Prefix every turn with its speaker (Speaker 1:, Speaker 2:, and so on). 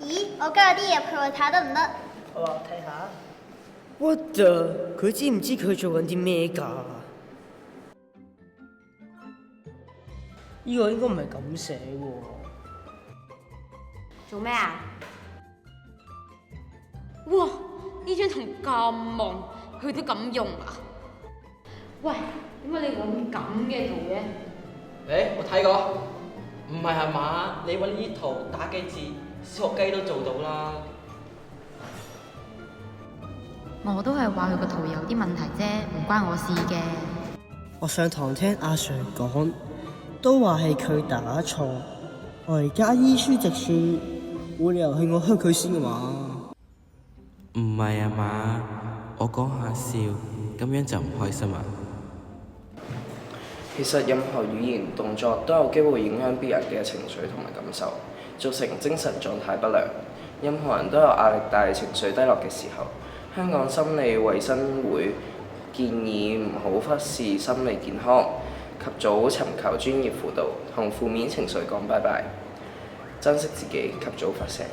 Speaker 1: 咦，我加咗啲嘢配我睇得唔得？
Speaker 2: 我話睇下。
Speaker 3: What the？佢知唔知佢做緊啲咩㗎？呢個應該唔係咁寫喎。
Speaker 4: 做咩啊？哇！呢張圖咁蒙，佢都咁用啊？喂，點解你揾咁嘅圖嘅？
Speaker 2: 我睇過，唔係嘛？你揾呢啲圖打幾字，小學雞都做到啦。
Speaker 5: 我都係話佢個圖有啲問題啫，唔關我事嘅。
Speaker 3: 我上堂聽阿 Sir 講，都話係佢打錯。我而家依書直説，冇理由係我蝦佢先㗎嘛。
Speaker 6: 唔係啊嘛，我講下笑，咁樣就唔開心啊。
Speaker 7: 其實任何語言動作都有機會影響別人嘅情緒同埋感受，造成精神狀態不良。任何人都有壓力大、情緒低落嘅時候。香港心理衛生會建議唔好忽視心理健康，及早尋求專業輔導，同負面情緒講拜拜，珍惜自己，及早發聲。